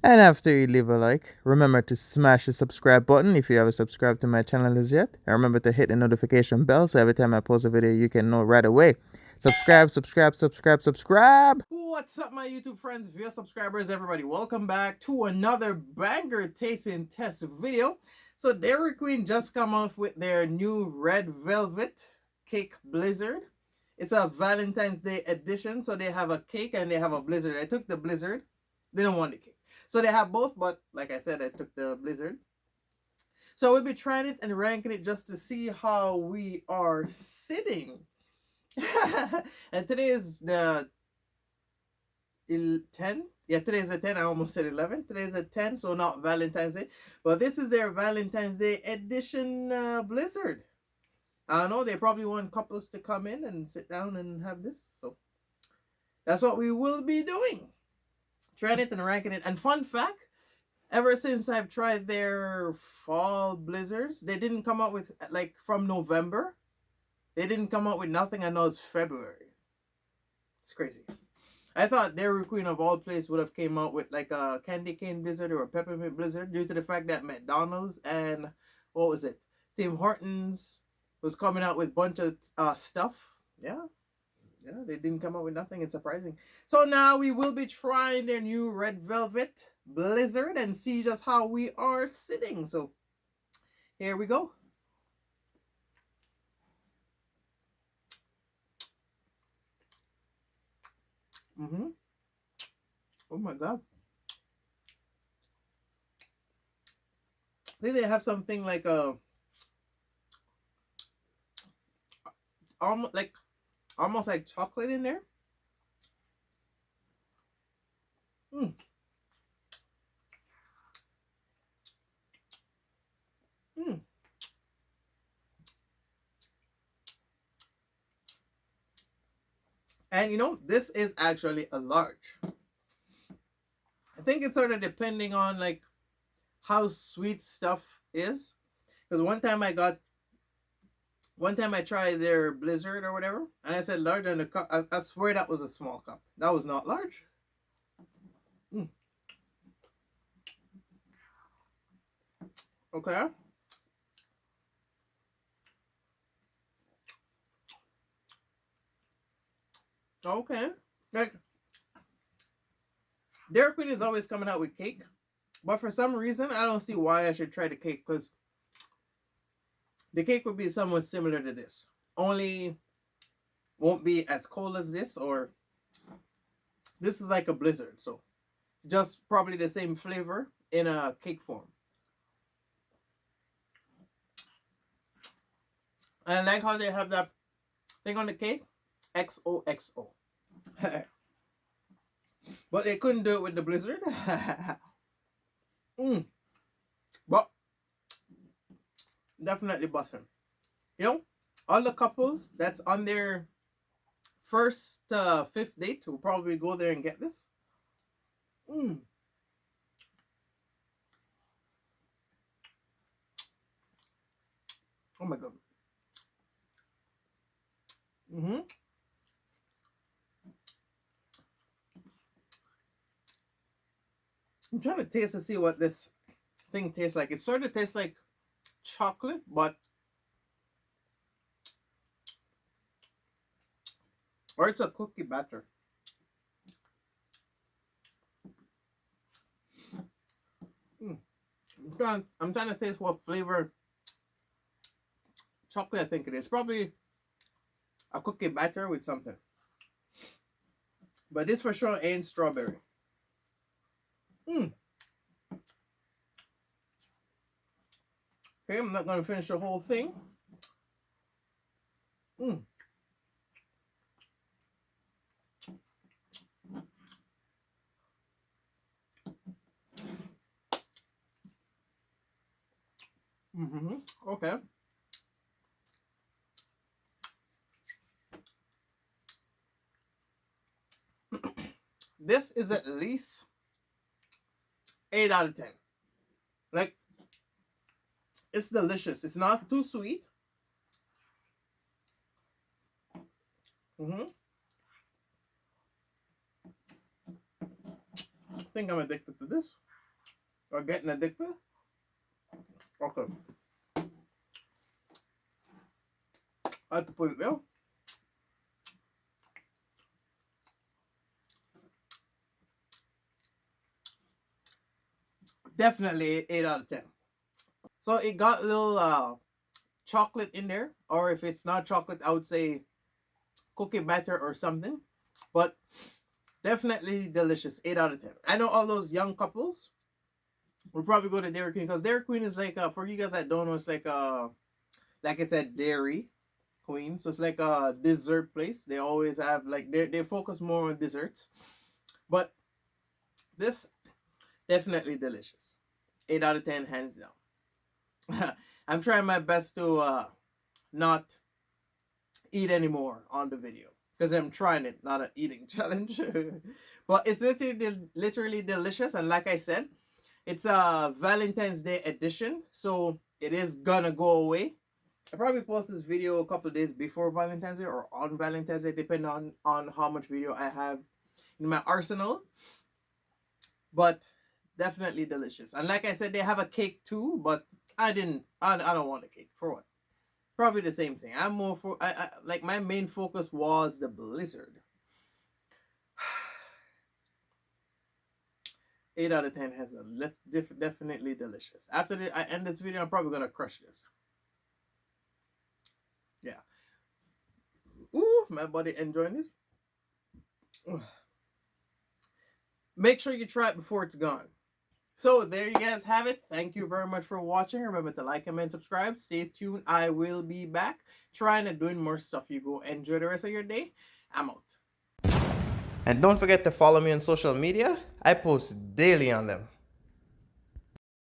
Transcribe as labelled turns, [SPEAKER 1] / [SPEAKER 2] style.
[SPEAKER 1] And after you leave a like, remember to smash the subscribe button if you haven't subscribed to my channel as yet. And remember to hit the notification bell so every time I post a video you can know right away. Subscribe, subscribe, subscribe, subscribe.
[SPEAKER 2] What's up, my YouTube friends, via subscribers, everybody? Welcome back to another banger tasting test video. So Dairy Queen just come out with their new red velvet cake blizzard. It's a Valentine's Day edition, so they have a cake and they have a blizzard. I took the blizzard. They don't want the cake. So they have both, but like I said, I took the blizzard. So we'll be trying it and ranking it just to see how we are sitting. And today is the 10. Yeah, today's a 10. I almost said 11. Today's a 10, so not Valentine's Day. But this is their Valentine's Day edition blizzard. I don't know. They probably want couples to come in and sit down and have this. So that's what we will be doing. Trying it and ranking it. And fun fact, ever since I've tried their fall blizzards, they didn't come out with, like, from November. They didn't come out with nothing. I know it's February. It's crazy. I thought Dairy Queen of all places would have came out with like a candy cane blizzard or a peppermint blizzard, due to the fact that McDonald's and what was it, Tim Hortons was coming out with a bunch of stuff. Yeah, they didn't come out with nothing. It's surprising. So now we will be trying their new red velvet blizzard and see just how we are sitting. So here we go. Oh my god. I think they have something like a almost like chocolate in there. Mm. Mm. And you know, this is actually a large. I think it's sort of depending on like how sweet stuff is. Because one time I tried their blizzard or whatever, and I said large, and the cup, I swear that was a small cup. That was not large. Mm. Okay. Okay. Like, Dairy Queen is always coming out with cake, but for some reason I don't see why I should try the cake, because the cake would be somewhat similar to this, only won't be as cold as this, or this is like a blizzard, so just probably the same flavor in a cake form. I like how they have that thing on the cake, XOXO. But they couldn't do it with the blizzard. Mm. But definitely butter. You know, all the couples that's on their first fifth date will probably go there and get this. Mm. Oh my god. Mm-hmm. I'm trying to taste to see what this thing tastes like. It sort of tastes like chocolate, but or it's a cookie batter. Mm. I'm trying to taste what flavor chocolate I think it is. Probably a cookie batter with something. But this for sure ain't strawberry. Mm. Okay, I'm not gonna finish the whole thing. Mm. Mm-hmm. Okay. This is at least 8 out of 10. Like, it's delicious. It's not too sweet. Mm-hmm. I think I'm addicted to this. or getting addicted. Okay, I have to put it there. Definitely 8 out of 10. So it got a little chocolate in there, or if it's not chocolate, I would say cookie batter or something. But definitely delicious. 8 out of 10. I know all those young couples will probably go to Dairy Queen because Dairy Queen is like for you guys that don't know, it's like I said, Dairy Queen. So it's like a dessert place. They always have like they focus more on desserts. But this definitely delicious. 8 out of 10 hands down. I'm trying my best to not eat anymore on the video because I'm trying it, not an eating challenge. But it's literally delicious, and like I said, it's a Valentine's Day edition, so it is gonna go away. I probably post this video a couple of days before Valentine's Day or on Valentine's Day, depending on how much video I have in my arsenal. But definitely delicious, and like I said, they have a cake too, but I don't want a cake for what. Probably the same thing. I'm more for I like my main focus was the blizzard. 8 out of 10 has a definitely delicious. After I end this video, I'm probably gonna crush this. Yeah. Ooh, my body enjoying this. Make sure you try it before it's gone. So there you guys have it. Thank you very much for watching. Remember to like, comment, subscribe. Stay tuned. I will be back trying and doing more stuff. You go enjoy the rest of your day. I'm out. And don't forget to follow me on social media. I post daily on them.